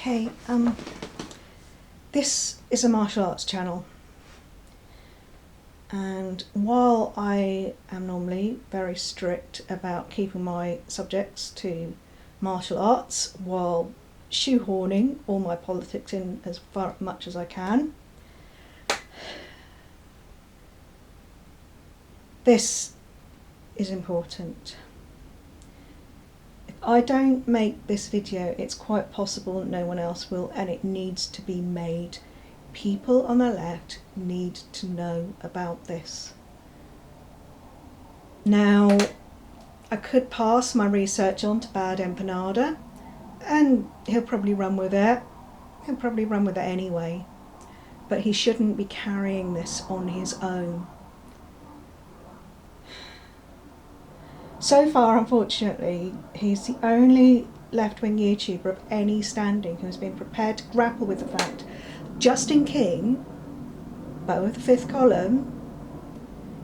Okay, this is a martial arts channel, and while I am normally very strict about keeping my subjects to martial arts while shoehorning all my politics in as much as I can, this is important. If I don't make this video, it's quite possible no one else will, and it needs to be made. People on the left need to know about this. Now, I could pass my research on to Bad Empanada, and he'll probably run with it. He'll probably run with it anyway. But he shouldn't be carrying this on his own. So far, unfortunately, he's the only left-wing YouTuber of any standing who has been prepared to grapple with the fact Justin King, Beau of the Fifth Column,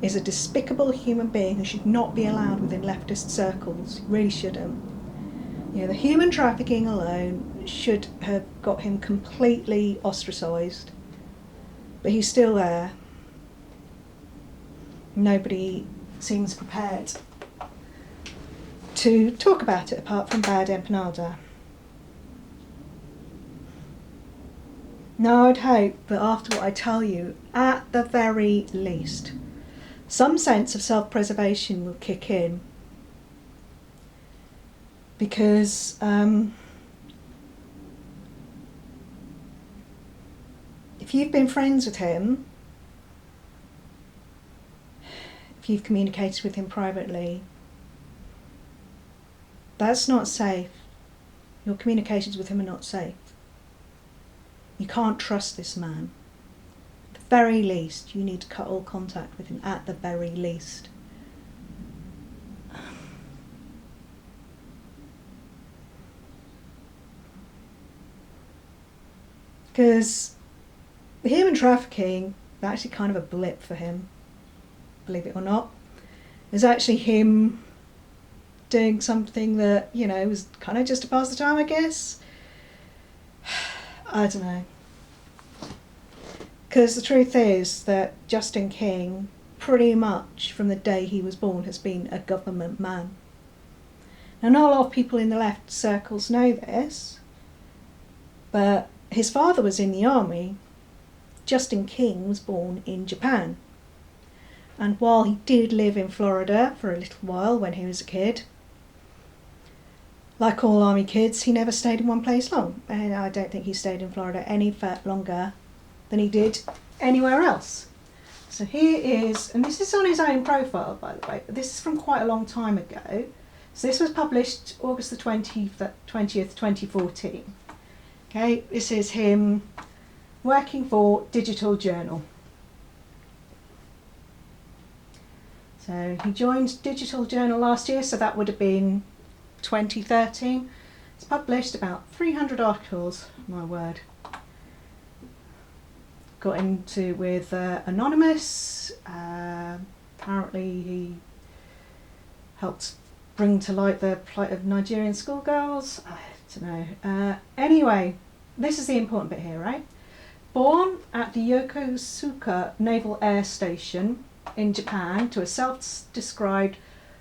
is a despicable human being who should not be allowed within leftist circles. He really shouldn't. You know, the human trafficking alone should have got him completely ostracised. But he's still there. Nobody seems prepared to talk about it apart from Bad Empanada. Now, I'd hope that after what I tell you, at the very least, some sense of self-preservation will kick in. Because if you've been friends with him, if you've communicated with him privately, that's not safe. Your communications with him are not safe. You can't trust this man. At the very least, you need to cut all contact with him, at the very least. Because the human trafficking is actually kind of a blip for him, believe it or not. It's actually him doing something that, you know, was kind of just to pass the time, I guess. I don't know. Because the truth is that Justin King, pretty much from the day he was born, has been a government man. Now, not a lot of people in the left circles know this, but his father was in the army. Justin King was born in Japan. And while he did live in Florida for a little while when he was a kid, like all army kids, he never stayed in one place long. And I don't think he stayed in Florida any longer than he did anywhere else. So here is, and this is on his own profile, by the way, but this is from quite a long time ago. So this was published August the 20th, 2014. Okay, this is him working for Digital Journal. So he joined Digital Journal last year, so that would have been 2013. It's published about 300 articles, my word. Got into with Anonymous. Apparently he helped bring to light the plight of Nigerian schoolgirls. I don't know. Anyway, this is the important bit here, right? Born at the Yokosuka Naval Air Station in Japan to a self-described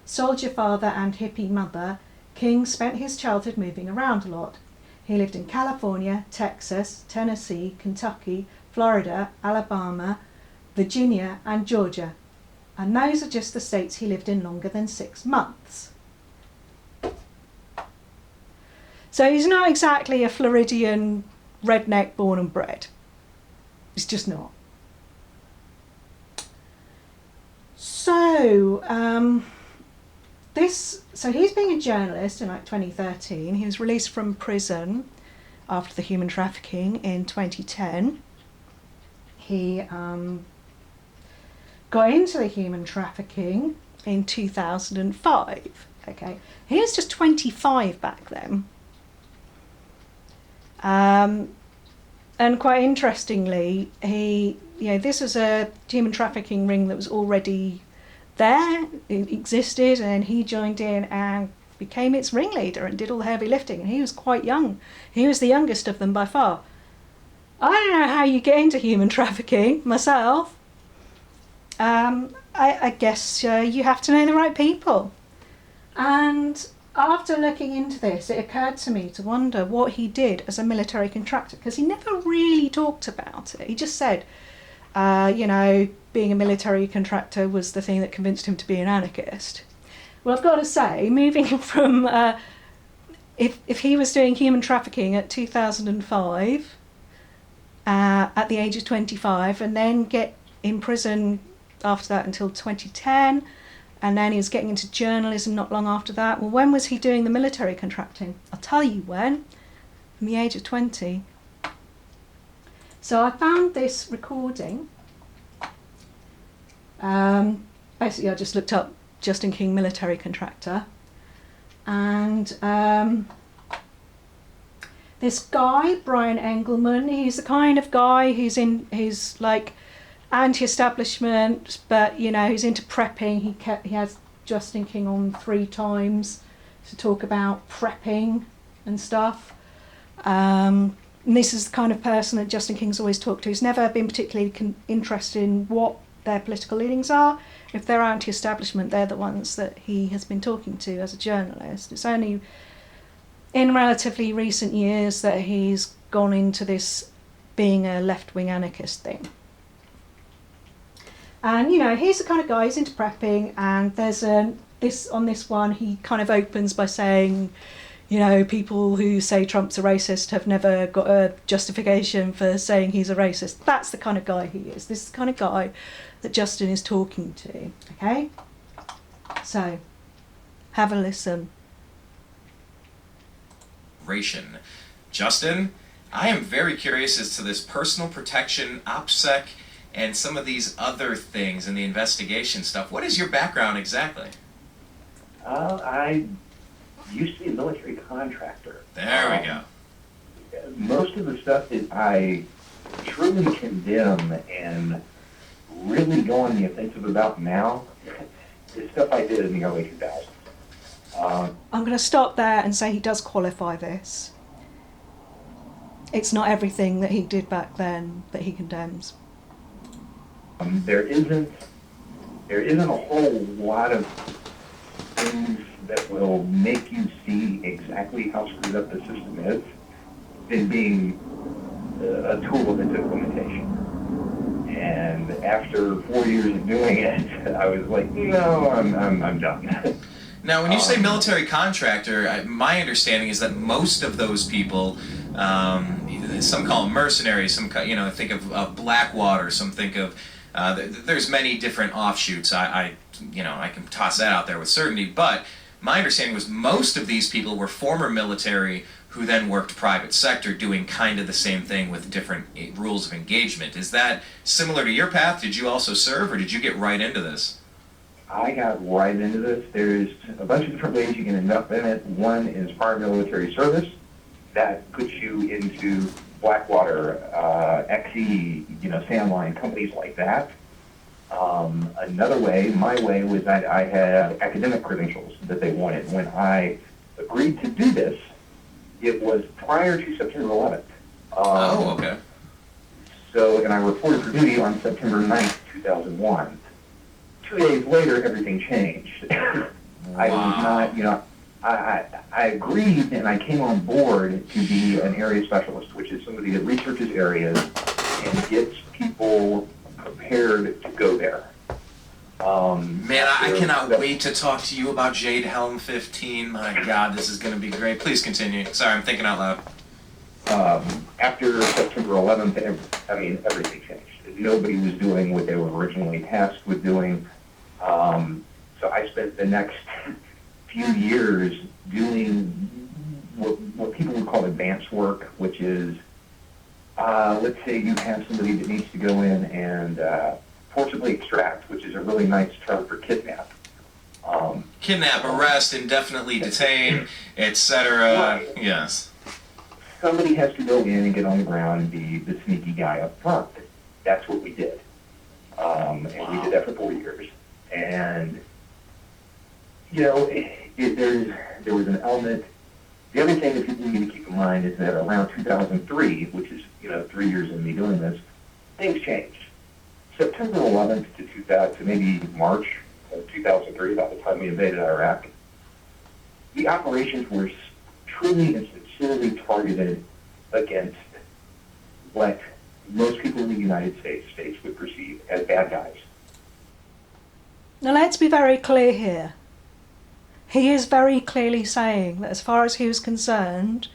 soldier father and hippie mother, King spent his childhood moving around a lot. He lived in California, Texas, Tennessee, Kentucky, Florida, Alabama, Virginia and Georgia. And those are just the states he lived in longer than 6 months. So he's not exactly a Floridian redneck born and bred. He's just not. So, so he's being a journalist in like 2013. He was released from prison after the human trafficking in 2010. He got into the human trafficking in 2005. Okay, he was just 25 back then. And quite interestingly, this was a human trafficking ring that was already there, it existed, and he joined in and became its ringleader and did all the heavy lifting, and he was quite young. He was the youngest of them by far. I don't know how you get into human trafficking myself. I guess you have to know the right people. And after looking into this, it occurred to me to wonder what he did as a military contractor, because he never really talked about it. He just said, being a military contractor was the thing that convinced him to be an anarchist. Well, I've got to say, moving from, if he was doing human trafficking at 2005, at the age of 25, and then get in prison after that until 2010, and then he was getting into journalism not long after that. Well, when was he doing the military contracting? I'll tell you when, from the age of 20. So I found this recording. Basically, I just looked up Justin King military contractor, and this guy, Brian Engelman, he's the kind of guy who's like anti-establishment, but he's into prepping. He has Justin King on 3 times to talk about prepping and stuff. And this is the kind of person that Justin King's always talked to. He's never been particularly interested in what their political leanings are. If they're anti-establishment, they're the ones that he has been talking to as a journalist. It's only in relatively recent years that he's gone into this being a left-wing anarchist thing. And he's the kind of guy who's into prepping, and there's this one he kind of opens by saying, people who say Trump's a racist have never got a justification for saying he's a racist. That's the kind of guy he is. This is the kind of guy that Justin is talking to. Okay? So, have a listen. Justin, I am very curious as to this personal protection, OPSEC, and some of these other things in the investigation stuff. What is your background exactly? I used to be a military contractor. There we go. Most of the stuff that I truly condemn and really go on the offensive about now is stuff I did in the early 2000s. I'm going to stop there and say he does qualify this. It's not everything that he did back then that he condemns. There isn't a whole lot of things that will make you see exactly how screwed up the system is than being a tool of its implementation. And after 4 years of doing it, I was like, no, I'm done. Now, when you say military contractor, my understanding is that most of those people, some call them mercenaries, some think of Blackwater, some think of there's many different offshoots. I can toss that out there with certainty, but my understanding was most of these people were former military who then worked private sector doing kind of the same thing with different rules of engagement. Is that similar to your path? Did you also serve, or did you get right into this? I got right into this. There's a bunch of different ways you can end up in it. One is prior military service. That puts you into Blackwater, XE, Sandline, companies like that. Another way, my way, was that I had academic credentials that they wanted. When I agreed to do this, it was prior to September 11th. Okay. So, and I reported for duty on September 9th, 2001. 2 days later, everything changed. I was not, I agreed and I came on board to be an area specialist, which is somebody that researches areas and gets people prepared to go there. Man, I cannot wait to talk to you about Jade Helm 15. My God, this is going to be great. Please continue. Sorry, I'm thinking out loud. After September 11th, everything changed. Nobody was doing what they were originally tasked with doing. So I spent the next few years doing what people would call advanced work, which is, let's say you have somebody that needs to go in and forcibly extract, which is a really nice term for kidnap. Kidnap, arrest, indefinitely detain, etc. Right. Yes. Somebody has to go in and get on the ground and be the sneaky guy up front. That's what we did. And we did that for 4 years. And, there was an element. The other thing that people need to keep in mind is that around 2003, which is 3 years in me doing this, things changed. September 11th to maybe March of 2003, about the time we invaded Iraq, the operations were truly and sincerely targeted against what most people in the United States would perceive as bad guys. Now let's be very clear here. He is very clearly saying that as far as he was concerned,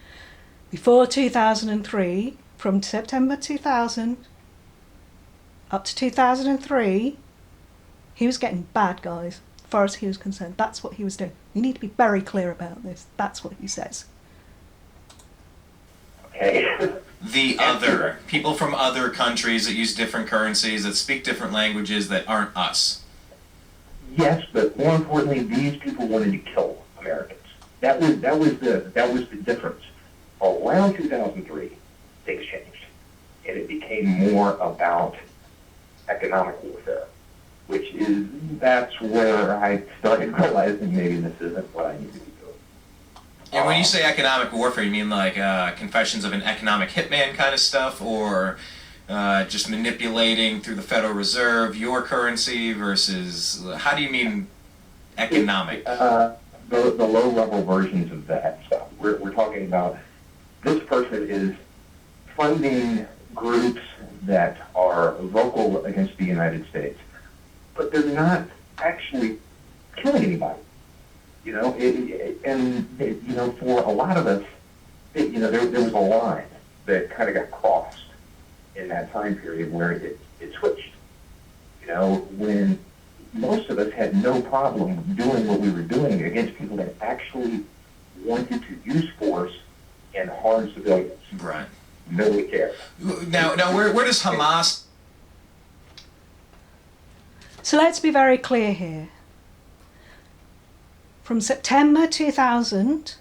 before 2003, from September 2000 up to 2003, he was getting bad guys, as far as he was concerned. That's what he was doing. We need to be very clear about this. That's what he says. Okay. The other, people from other countries that use different currencies, that speak different languages that aren't us. Yes, but more importantly, these people wanted to kill Americans. That was the difference. Around 2003, things changed, and it became more about economic warfare, that's where I started realizing maybe this isn't what I need to be doing. And when you say economic warfare, you mean like Confessions of an Economic Hitman kind of stuff, or just manipulating through the Federal Reserve your currency versus, how do you mean economic? The low-level versions of that stuff. We're talking about this person is funding groups that are vocal against the United States, but they're not actually killing anybody. For a lot of us, there was a line that kind of got crossed in that time period where it switched. When most of us had no problem doing what we were doing against people that actually wanted to use force and harm civilians. Right. Nobody cares. Now, where does Hamas... So let's be very clear here. From September 2000,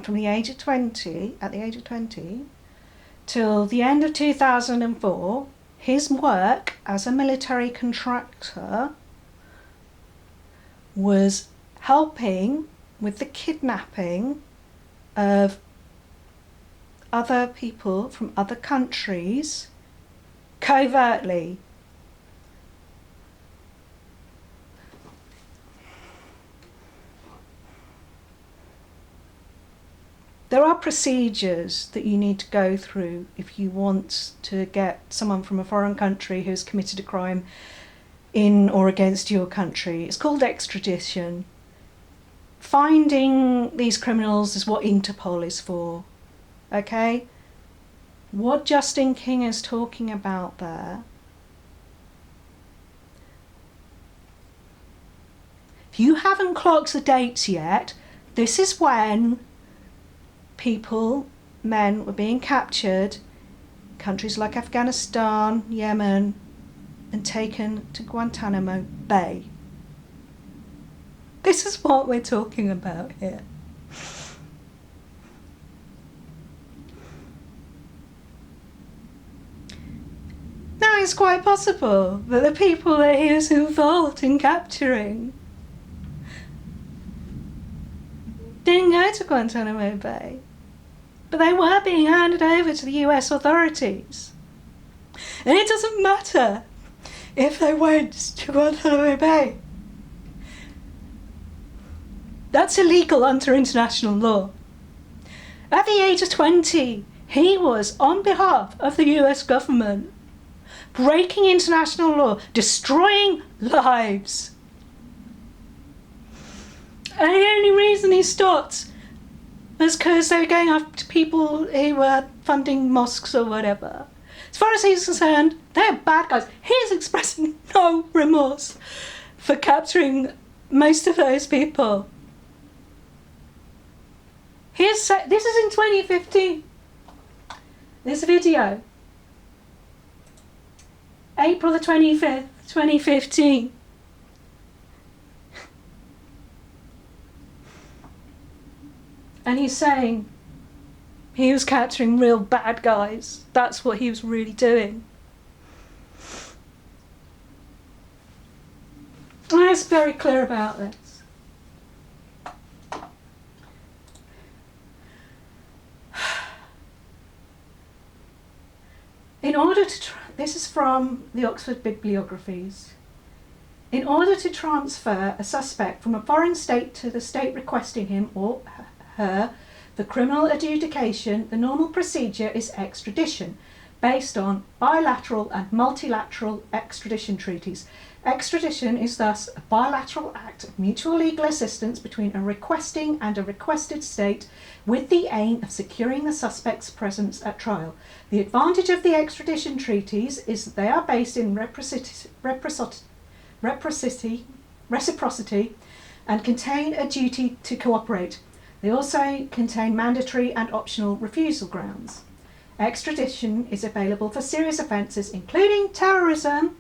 from the age of 20, at the age of 20, till the end of 2004, his work as a military contractor was helping with the kidnapping of other people from other countries covertly. There are procedures that you need to go through if you want to get someone from a foreign country who's committed a crime in or against your country. It's called extradition. Finding these criminals is what Interpol is for. Okay? What Justin King is talking about there, if you haven't clocked the dates yet, this is when men were being captured, countries like Afghanistan, Yemen, and taken to Guantanamo Bay. This is what we're talking about here. Now it's quite possible that the people that he was involved in capturing didn't go to Guantanamo Bay, but they were being handed over to the US authorities. And it doesn't matter if they went to Guantanamo Bay. That's illegal under international law. At the age of 20, he was, on behalf of the US government, breaking international law, destroying lives. And the only reason he stopped was because they were going after people who were funding mosques or whatever. As far as he's concerned, they're bad guys. He's expressing no remorse for capturing most of those people. This is in 2015. This video. April the 25th, 2015. And he's saying he was capturing real bad guys. That's what he was really doing. And I was very clear about this. This is from the Oxford Bibliographies. In order to transfer a suspect from a foreign state to the state requesting him or her for criminal adjudication, the normal procedure is extradition, based on bilateral and multilateral extradition treaties. Extradition is thus a bilateral act of mutual legal assistance between a requesting and a requested state with the aim of securing the suspect's presence at trial. The advantage of the extradition treaties is that they are based in reciprocity and contain a duty to cooperate. They also contain mandatory and optional refusal grounds. Extradition is available for serious offences including terrorism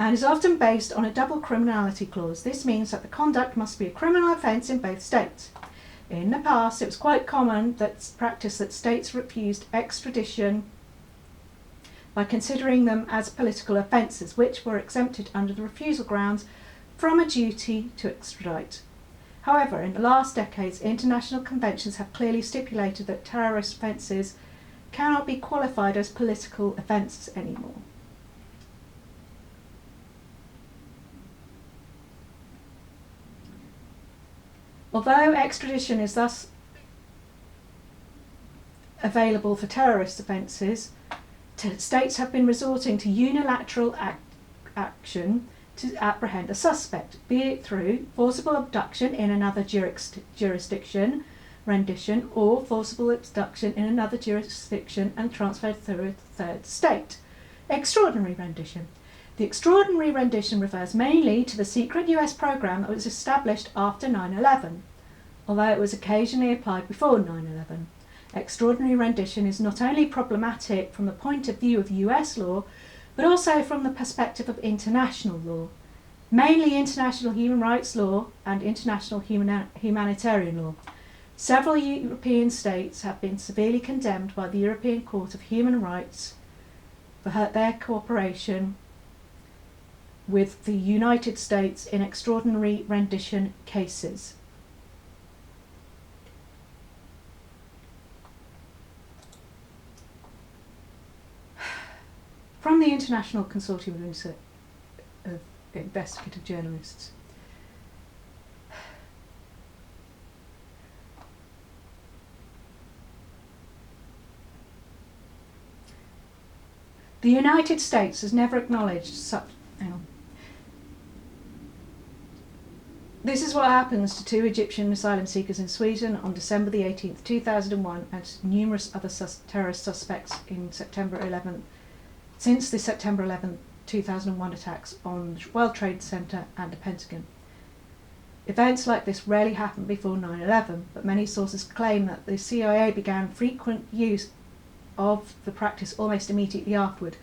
and is often based on a double criminality clause. This means that the conduct must be a criminal offence in both states. In the past, it was quite common that states refused extradition by considering them as political offences, which were exempted under the refusal grounds from a duty to extradite. However, in the last decades, international conventions have clearly stipulated that terrorist offences cannot be qualified as political offences anymore. Although extradition is thus available for terrorist offences, states have been resorting to unilateral action to apprehend a suspect, be it through forcible abduction in another jurisdiction, rendition, or forcible abduction in another jurisdiction and transferred through a third state. Extraordinary rendition. The extraordinary rendition refers mainly to the secret US program that was established after 9/11, although it was occasionally applied before 9/11. Extraordinary rendition is not only problematic from the point of view of US law, but also from the perspective of international law, mainly international human rights law and international humanitarian law. Several European states have been severely condemned by the European Court of Human Rights for their cooperation with the United States in extraordinary rendition cases. From the International Consortium of Investigative Journalists. The United States has never acknowledged such. Hang on. This is what happens to two Egyptian asylum seekers in Sweden on December the 18th, 2001, and numerous other terrorist suspects in since the September 11th, 2001 attacks on the World Trade Center and the Pentagon. Events like this rarely happened before 9/11, but many sources claim that the CIA began frequent use of the practice almost immediately afterward,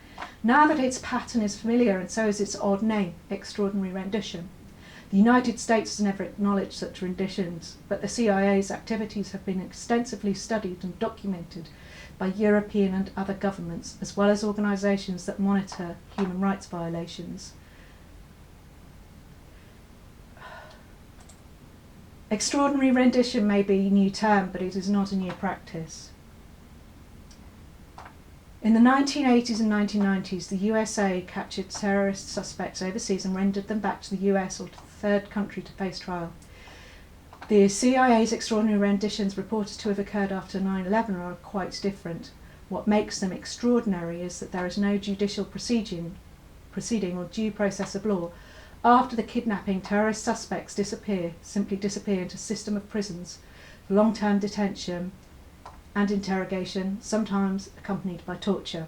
now that its pattern is familiar and so is its odd name, extraordinary rendition. The United States has never acknowledged such renditions, but the CIA's activities have been extensively studied and documented by European and other governments, as well as organisations that monitor human rights violations. Extraordinary rendition may be a new term, but it is not a new practice. In the 1980s and 1990s, the USA captured terrorist suspects overseas and rendered them back to the US or to the third country to face trial. The CIA's extraordinary renditions reported to have occurred after 9/11 are quite different. What makes them extraordinary is that there is no judicial proceeding or due process of law. After the kidnapping, terrorist suspects simply disappear into a system of prisons for long-term detention and interrogation, sometimes accompanied by torture.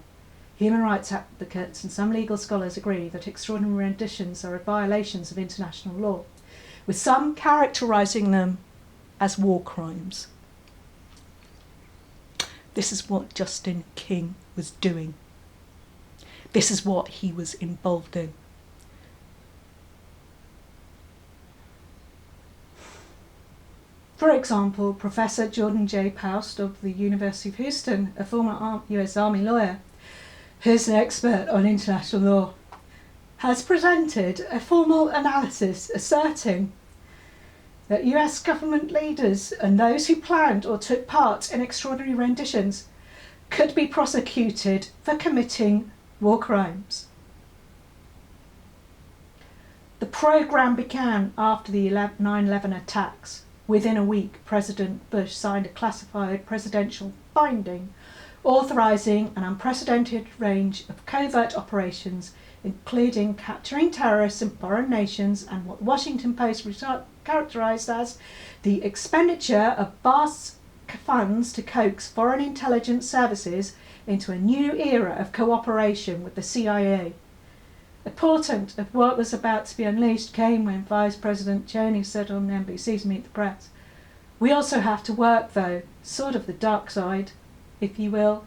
Human rights advocates and some legal scholars agree that extraordinary renditions are violations of international law, with some characterising them as war crimes. This is what Justin King was doing. This is what he was involved in. For example, Professor Jordan J. Paust of the University of Houston, a former US Army lawyer, who's an expert on international law, has presented a formal analysis asserting that US government leaders and those who planned or took part in extraordinary renditions could be prosecuted for committing war crimes. The program began after the 9/11 attacks. Within a week, President Bush signed a classified presidential binding authorizing an unprecedented range of covert operations, including capturing terrorists in foreign nations and what the Washington Post characterized as the expenditure of vast funds to coax foreign intelligence services into a new era of cooperation with the CIA. A portent of what was about to be unleashed came when Vice President Cheney said on NBC's Meet the Press, "We also have to work, though, sort of the dark side, if you will.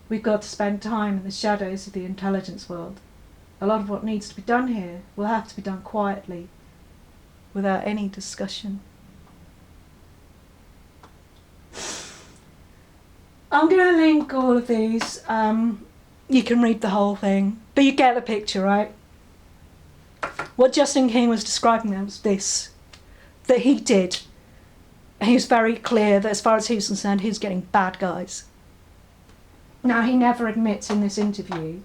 We've got to spend time in the shadows of the intelligence world. A lot of what needs to be done here will have to be done quietly, without any discussion." I'm going to link all of these. You can read the whole thing, but you get the picture, right? What Justin King was describing there was this, that he did. He was very clear that as far as he was concerned, he was getting bad guys. Now, he never admits in this interview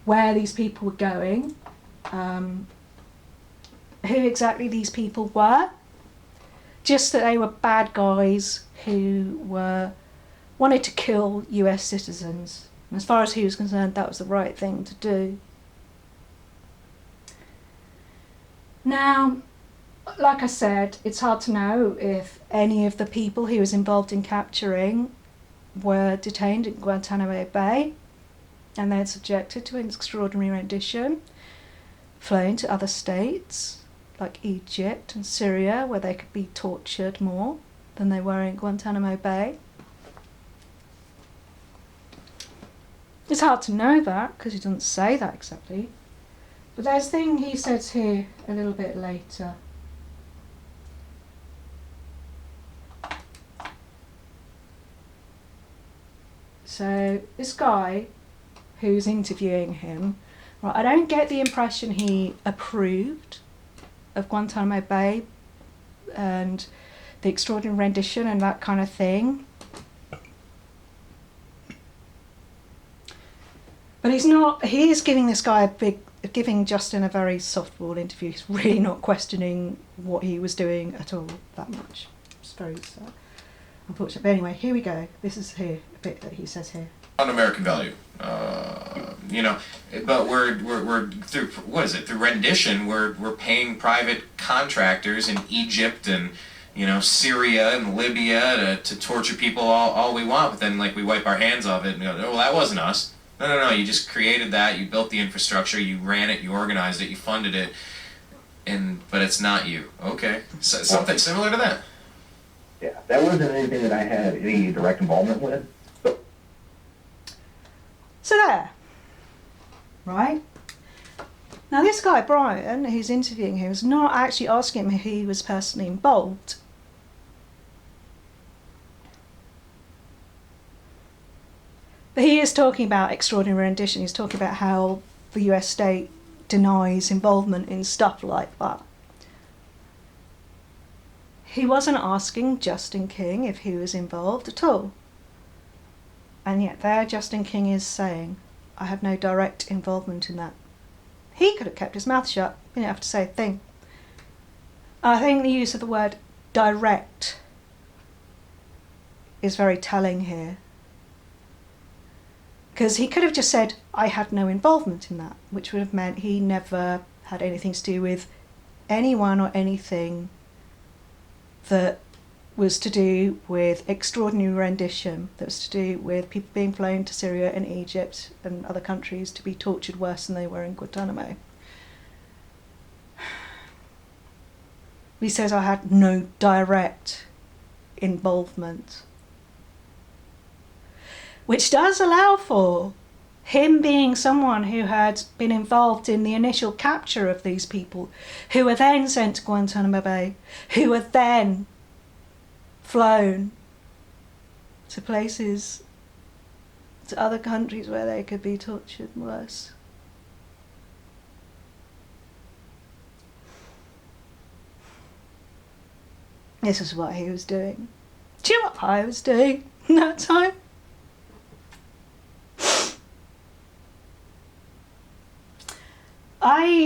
where these people were going, who exactly these people were, just that they were bad guys who wanted to kill US citizens. And as far as he was concerned, that was the right thing to do. Now, like I said, it's hard to know if any of the people he was involved in capturing were detained in Guantanamo Bay and then subjected to an extraordinary rendition, flown to other states like Egypt and Syria, where they could be tortured more than they were in Guantanamo Bay. It's hard to know that because he doesn't say that exactly. But there's a thing he says here a little bit later. So this guy who's interviewing him, right, I don't get the impression he approved of Guantanamo Bay and the extraordinary rendition and that kind of thing. But he is giving this guy giving Justin a very softball interview. He's really not questioning what he was doing at all that much. It's very unfortunate. But anyway, here we go. This is here, a bit that he says here. On American value, but we're through, what is it, through rendition, we're paying private contractors in Egypt and, Syria and Libya to torture people all we want, but then we wipe our hands off it and go, oh, well, that wasn't us. No, you just created that, you built the infrastructure, you ran it, you organized it, you funded it, but it's not you. Okay, so something similar to that. Yeah, that wasn't anything that I had any direct involvement with. So there, right? Now this guy, Brian, who's interviewing him, is not actually asking him if he was personally involved. But he is talking about extraordinary rendition. He's talking about how the US state denies involvement in stuff like that. He wasn't asking Justin King if he was involved at all. And yet there Justin King is saying, I had no direct involvement in that. He could have kept his mouth shut. He didn't have to say a thing. I think the use of the word direct is very telling here. Because he could have just said, I had no involvement in that, which would have meant he never had anything to do with anyone or anything that was to do with extraordinary rendition, that was to do with people being flown to Syria and Egypt and other countries to be tortured worse than they were in Guantanamo. He says, I had no direct involvement. Which does allow for him being someone who had been involved in the initial capture of these people, who were then sent to Guantanamo Bay, who were then flown to places, to other countries where they could be tortured worse. This is what he was doing. Do you know what I was doing in that time?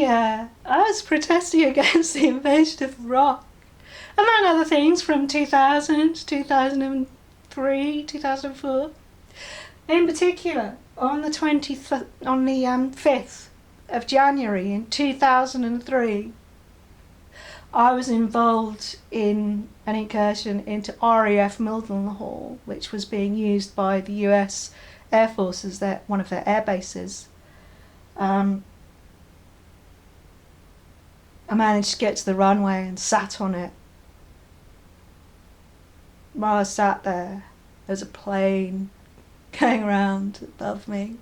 I was protesting against the invasion of Iraq, among other things, from 2000 to 2003, 2004. In particular, on the 5th of January in 2003, I was involved in an incursion into RAF Mildenhall, which was being used by the US Air Force as one of their air bases. I managed to get to the runway and sat on it. While I sat there, there's a plane going around above me.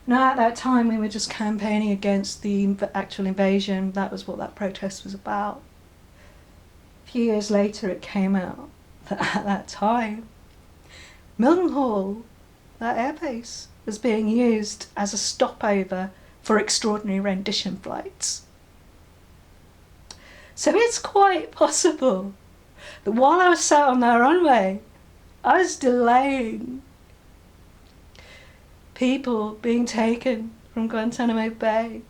Now, at that time, we were just campaigning against the actual invasion. That was what that protest was about. A few years later, it came out that at that time, Mildenhall, that airbase, was being used as a stopover for extraordinary rendition flights. So it's quite possible that while I was sat on that runway, I was delaying people being taken from Guantanamo Bay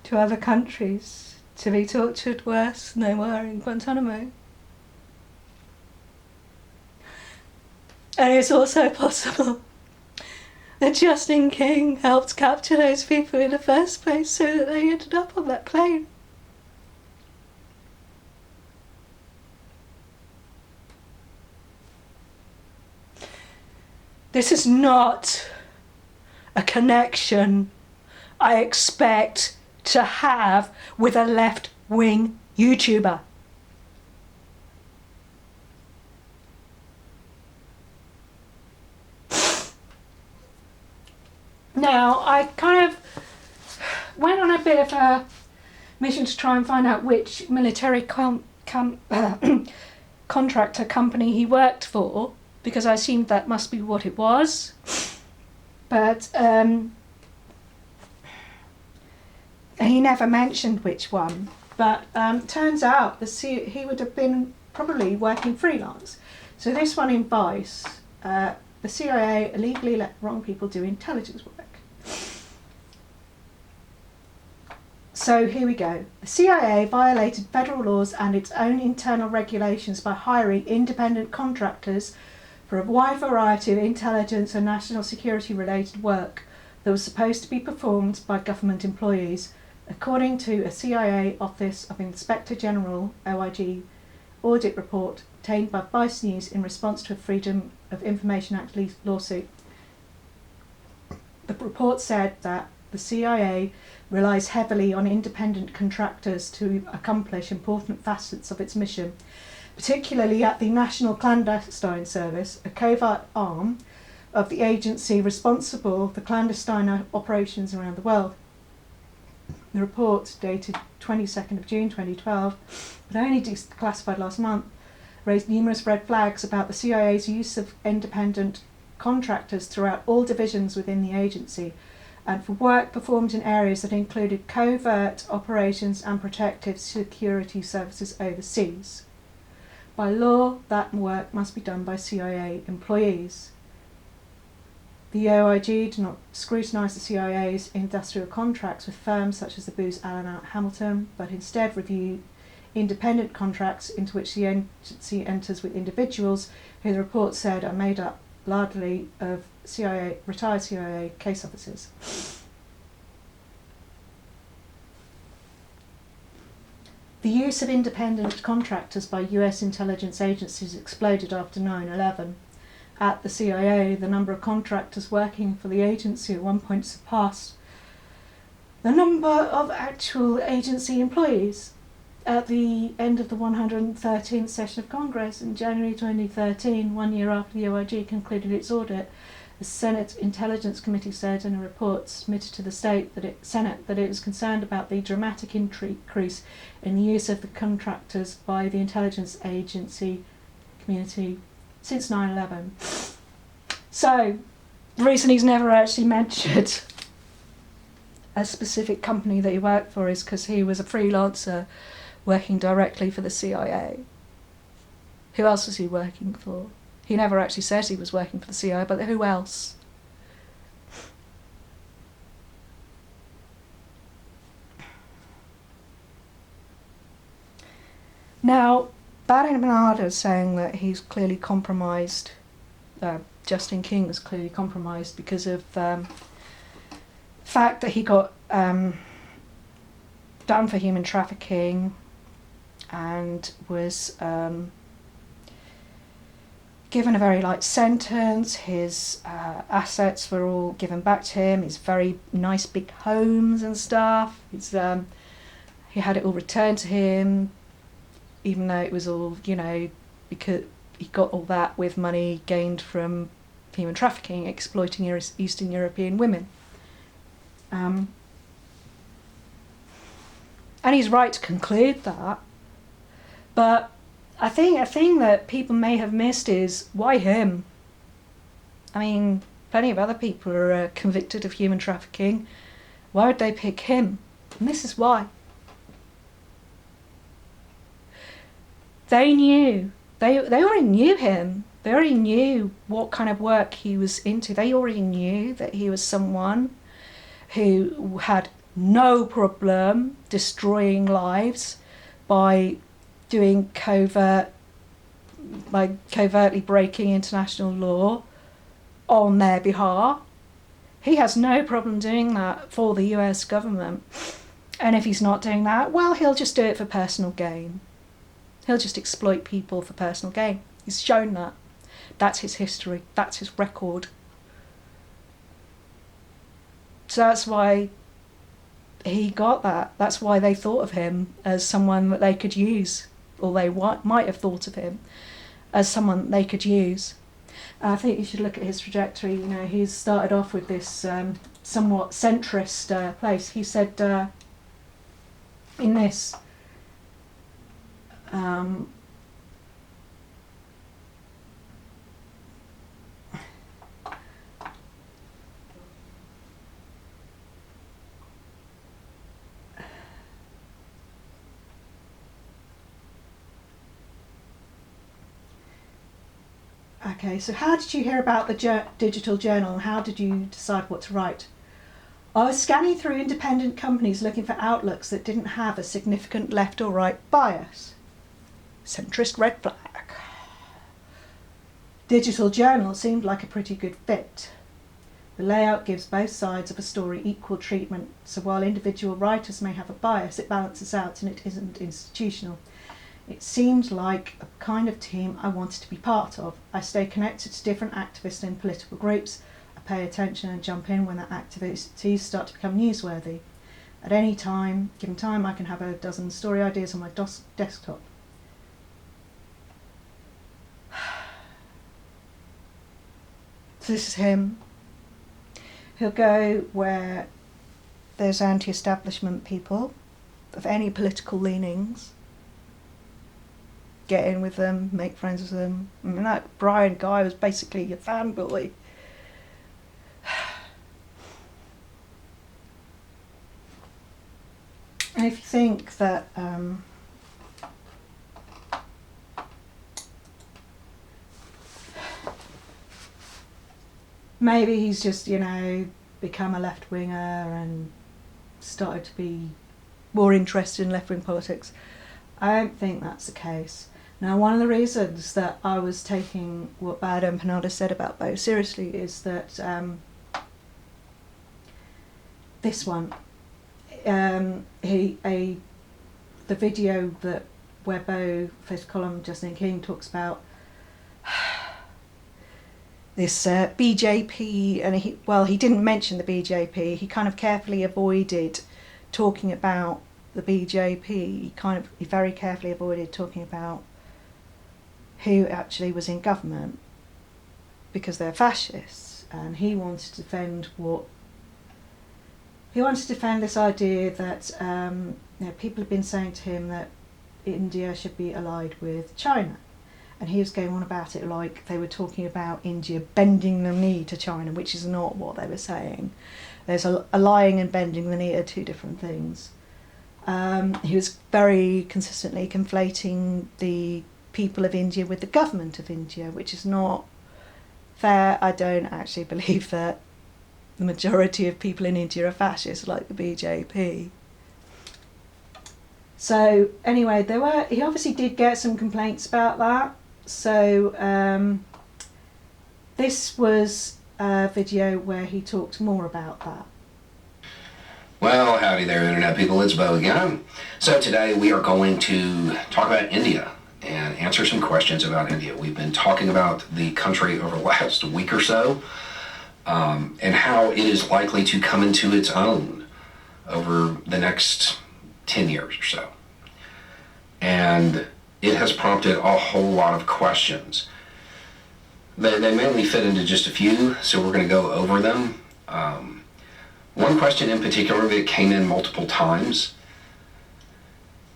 to other countries to be tortured worse than they were in Guantanamo. And it's also possible that Justin King helped capture those people in the first place so that they ended up on that plane. This is not a connection I expect to have with a left-wing YouTuber. Now, I kind of went on a bit of a mission to try and find out which military contractor company he worked for, because I assumed that must be what it was. But he never mentioned which one. But turns out he would have been probably working freelance. So this one in Vice, the CIA illegally let wrong people do intelligence work. So here we go. The CIA violated federal laws and its own internal regulations by hiring independent contractors for a wide variety of intelligence and national security related work that was supposed to be performed by government employees, according to a CIA Office of Inspector General (OIG) audit report obtained by Vice News in response to a Freedom of Information Act lawsuit. The report said that the CIA relies heavily on independent contractors to accomplish important facets of its mission, particularly at the National Clandestine Service, a covert arm of the agency responsible for clandestine operations around the world. The report, dated 22nd of June 2012, but only declassified last month, raised numerous red flags about the CIA's use of independent contractors throughout all divisions within the agency, and for work performed in areas that included covert operations and protective security services overseas. By law, that work must be done by CIA employees. The OIG did not scrutinise the CIA's industrial contracts with firms such as the Booz Allen Hamilton, but instead reviewed independent contracts into which the agency enters with individuals who the report said are made up largely of retired CIA case officers. The use of independent contractors by US intelligence agencies exploded after 9/11. At the CIA, the number of contractors working for the agency at one point surpassed the number of actual agency employees. At the end of the 113th session of Congress in January 2013, 1 year after the OIG concluded its audit, the Senate Intelligence Committee said in a report submitted to the Senate that it was concerned about the dramatic increase in the use of the contractors by the intelligence agency community since 9/11. So, the reason he's never actually mentioned a specific company that he worked for is because he was a freelancer working directly for the CIA. Who else was he working for? He never actually says he was working for the CIA, but who else? Now, Barry Bernard is saying that he's clearly compromised. Justin King was clearly compromised because of the fact that he got done for human trafficking and was given a very light sentence. His assets were all given back to him. His very nice big homes and stuff. He had it all returned to him, even though it was all, because he got all that with money gained from human trafficking, exploiting Eastern European women. And he's right to conclude that. But I think a thing that people may have missed is, why him? I mean, plenty of other people are convicted of human trafficking. Why would they pick him? And this is why. They knew. They already knew him. They already knew what kind of work he was into. They already knew that he was someone who had no problem destroying lives by doing covertly breaking international law on their behalf. He has no problem doing that for the US government. And if he's not doing that, well, he'll just do it for personal gain. He'll just exploit people for personal gain. He's shown that. That's his history. That's his record. So that's why he got that. That's why they thought of him as someone that they could use, or they might have thought of him as someone they could use. And I think you should look at his trajectory. He's started off with this somewhat centrist place. He said in this, okay, so how did you hear about the digital journal, and how did you decide what to write? I was scanning through independent companies looking for outlooks that didn't have a significant left or right bias. Centrist red flag. Digital journal seemed like a pretty good fit. The layout gives both sides of a story equal treatment, so while individual writers may have a bias, it balances out and it isn't institutional. It seemed like a kind of team I wanted to be part of. I stay connected to different activists in political groups. I pay attention and jump in when their activities start to become newsworthy. At any given time, I can have a dozen story ideas on my desktop. So this is him. He'll go where there's anti-establishment people of any political leanings. Get in with them, make friends with them. I mean, that Brian guy was basically a fanboy. And if you think that maybe he's just, become a left-winger and started to be more interested in left-wing politics, I don't think that's the case. Now, one of the reasons that I was taking what Bad Empanada said about Beau seriously is that this one, the video where Beau, first column, Justin King talks about this BJP, and he didn't mention the BJP. He kind of carefully avoided talking about the BJP. He very carefully avoided talking about who actually was in government, because they're fascists, and he wanted to defend this idea that people have been saying to him that India should be allied with China, and he was going on about it like they were talking about India bending the knee to China, which is not what they were saying. There's allying and bending the knee are two different things. He was very consistently conflating the people of India with the government of India, which is not fair. I don't actually believe that the majority of people in India are fascists like the BJP. So anyway, he obviously did get some complaints about that. So this was a video where he talked more about that. Well, howdy there, Internet people. It's Beau again. So today we are going to talk about India and answer some questions about India. We've been talking about the country over the last week or so, and how it is likely to come into its own over the next 10 years or so. And it has prompted a whole lot of questions. They mainly fit into just a few, so we're going to go over them. One question in particular that came in multiple times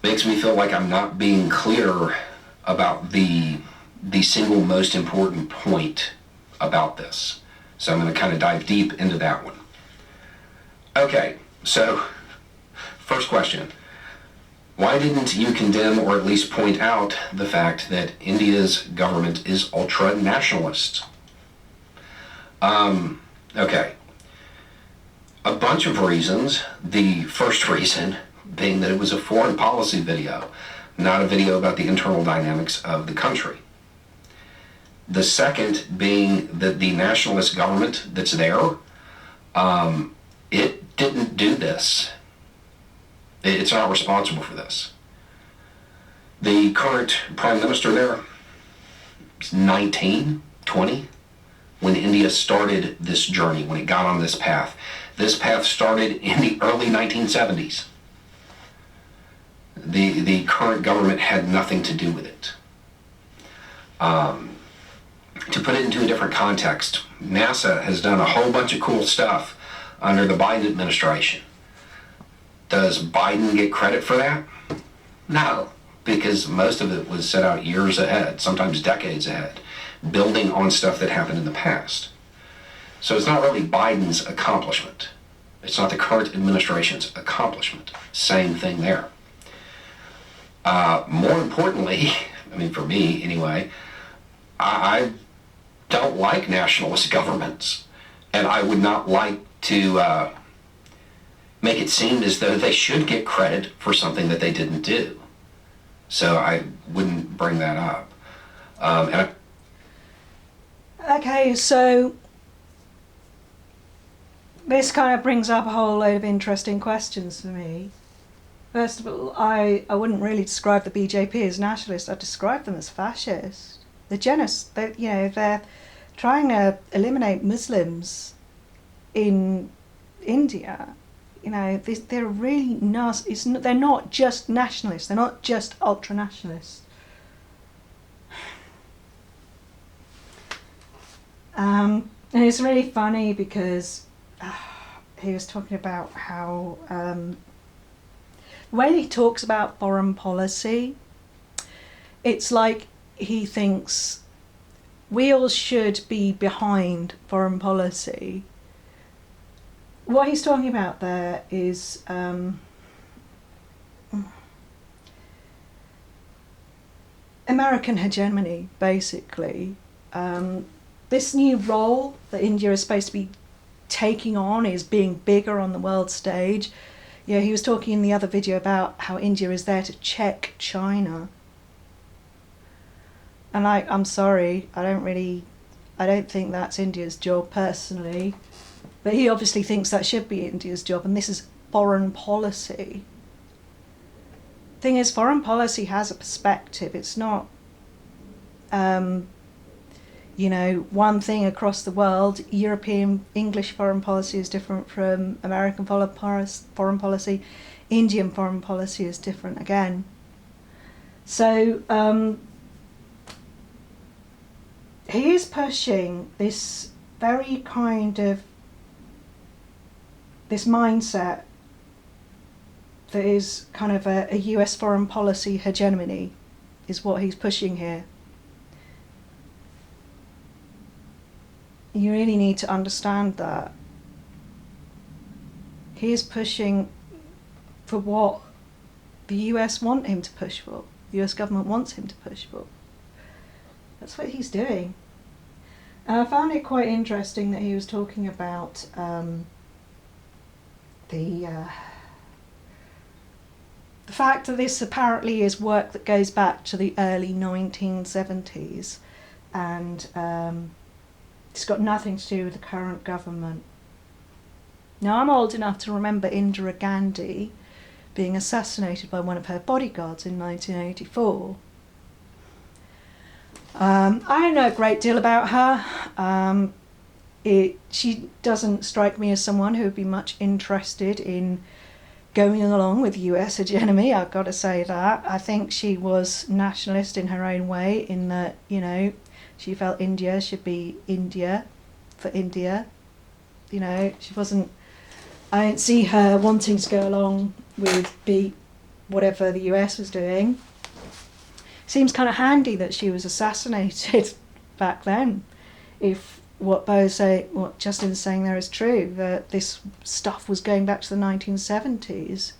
makes me feel like I'm not being clear about the single most important point about this. So I'm going to kind of dive deep into that one. Okay, so first question. Why didn't you condemn or at least point out the fact that India's government is ultra-nationalist? Okay. A bunch of reasons. The first reason being that it was a foreign policy video, not a video about the internal dynamics of the country. The second being that the nationalist government that's there, it didn't do this. It's not responsible for this. The current prime minister there is 19, 20, when India started this journey, when it got on this path. This path started in the early 1970s. The current government had nothing to do with it. To put it into a different context, NASA has done a whole bunch of cool stuff under the Biden administration. Does Biden get credit for that? No, because most of it was set out years ahead, sometimes decades ahead, building on stuff that happened in the past. So it's not really Biden's accomplishment. It's not the current administration's accomplishment. Same thing there. More importantly, I mean for me anyway, I don't like nationalist governments, and I would not like to make it seem as though they should get credit for something that they didn't do. So I wouldn't bring that up. Okay, so this kind of brings up a whole load of interesting questions for me. First of all, I wouldn't really describe the BJP as nationalist. I'd describe them as fascist. They're trying to eliminate Muslims in India. They're really nasty. They're not just nationalists. They're not just ultra-nationalists. And it's really funny because he was talking about how when he talks about foreign policy, it's like he thinks we all should be behind foreign policy. What he's talking about there is American hegemony, basically. This new role that India is supposed to be taking on is being bigger on the world stage. Yeah, he was talking in the other video about how India is there to check China. And I'm sorry, I don't think that's India's job personally. But he obviously thinks that should be India's job, and this is foreign policy. Thing is, foreign policy has a perspective. It's not, one thing across the world. European English foreign policy is different from American foreign policy. Indian foreign policy is different again. So he is pushing this very kind of this mindset that is kind of a US foreign policy hegemony is what he's pushing here. You really need to understand that. He is pushing for what the US want him to push for. The US government wants him to push for. That's what he's doing. And I found it quite interesting that he was talking about the the fact that this apparently is work that goes back to the early 1970s, and it's got nothing to do with the current government. Now, I'm old enough to remember Indira Gandhi being assassinated by one of her bodyguards in 1984. I don't know a great deal about her. She doesn't strike me as someone who would be much interested in going along with US hegemony, I've got to say that. I think she was nationalist in her own way, in that, you know, she felt India should be India for India. You know, she wasn't, I don't see her wanting to go along with whatever the US was doing. Seems kind of handy that she was assassinated back then, if what Justin's saying there is true, that this stuff was going back to the 1970s.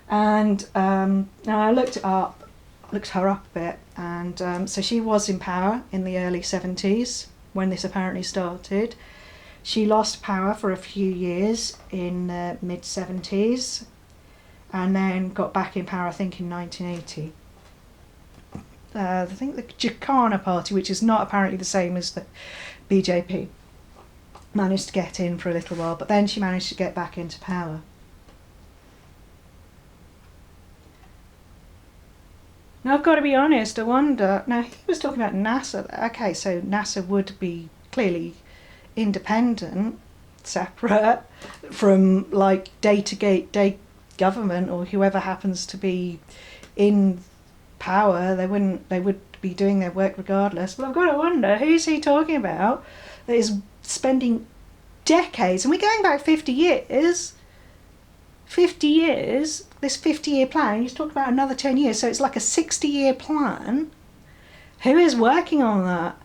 And now I looked her up a bit, and so she was in power in the early 70s when this apparently started. She lost power for a few years in the mid-70s, and then got back in power, I think, in 1980. I think the Jacana Party, which is not apparently the same as the BJP, managed to get in for a little while, but then she managed to get back into power. Now, I've got to be honest, I wonder, now he was talking about NASA, okay, so NASA would be clearly independent, separate from like day government or whoever happens to be in power. They would be doing their work regardless. But I've got to wonder, who's he talking about that is spending decades, and we're going back 50 years, this 50-year plan, he's talking about another 10 years, so it's like a 60-year plan. Who is working on that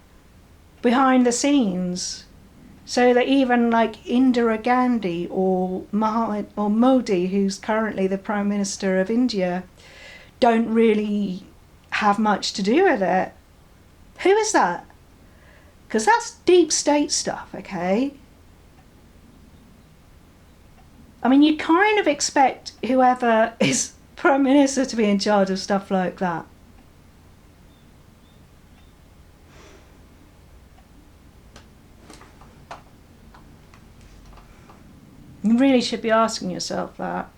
behind the scenes? So that even like Indira Gandhi or Modi, who's currently the Prime Minister of India, don't really have much to do with it. Who is that? Because that's deep state stuff, okay? I mean, you kind of expect whoever is Prime Minister to be in charge of stuff like that. You really should be asking yourself that.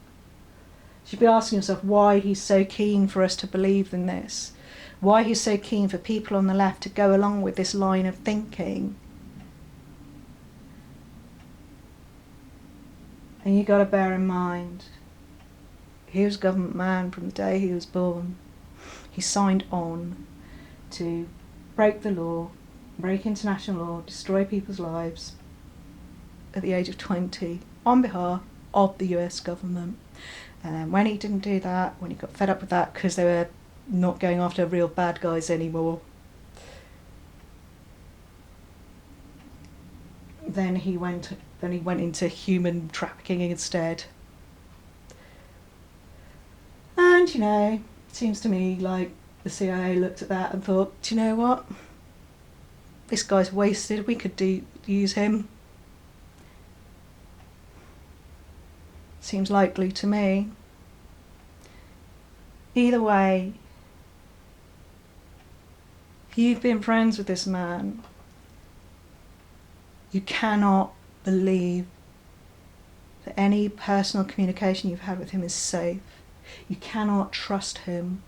You should be asking yourself why he's so keen for us to believe in this. Why he's so keen for people on the left to go along with this line of thinking. And you got to bear in mind, he was a government man from the day he was born. He signed on to break the law, break international law, destroy people's lives at the age of 20 on behalf of the US government. And then when he didn't do that, when he got fed up with that because they were not going after real bad guys anymore, then he went into human trafficking instead. And, you know, it seems to me like the CIA looked at that and thought, do you know what? This guy's wasted, we could use him. Seems likely to me. Either way, if you've been friends with this man, you cannot believe that any personal communication you've had with him is safe. You cannot trust him.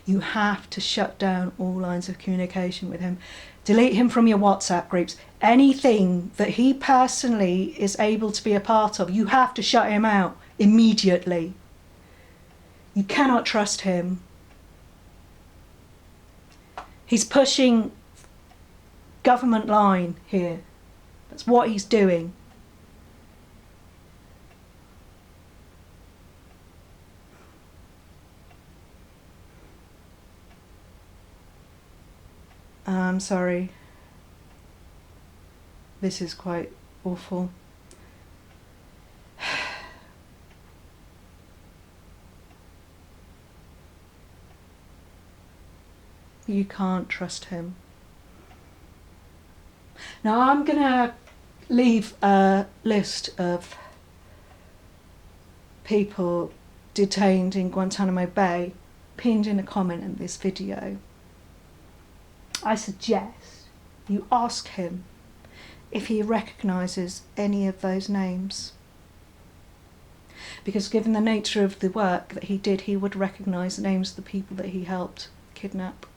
You have to shut down all lines of communication with him. Delete him from your WhatsApp groups. Anything that he personally is able to be a part of, you have to shut him out immediately. You cannot trust him. He's pushing government line here. That's what he's doing. I'm sorry. This is quite awful. You can't trust him. Now I'm going to leave a list of people detained in Guantanamo Bay pinned in a comment in this video. I suggest you ask him if he recognises any of those names. Because given the nature of the work that he did, he would recognise the names of the people that he helped kidnap.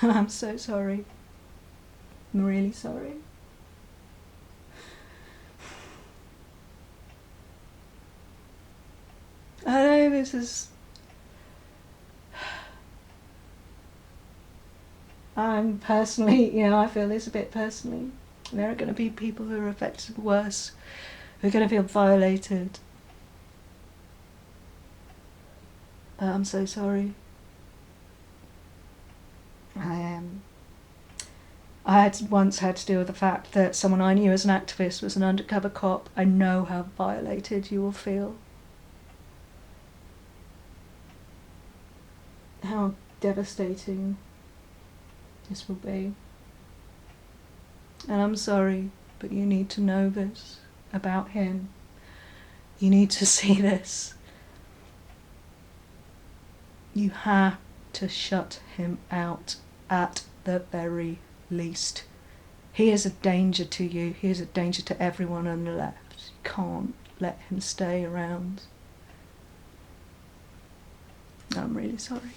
And I'm so sorry. I'm really sorry. I know this is... I'm personally, I feel this a bit personally. There are going to be people who are affected worse, who are going to feel violated. I'm so sorry. I am. I had once had to deal with the fact that someone I knew as an activist was an undercover cop. I know how violated you will feel. How devastating this will be. And I'm sorry, but you need to know this about him. You need to see this. You have to shut him out at the very least. He is a danger to you. He is a danger to everyone on the left. You can't let him stay around. I'm really sorry.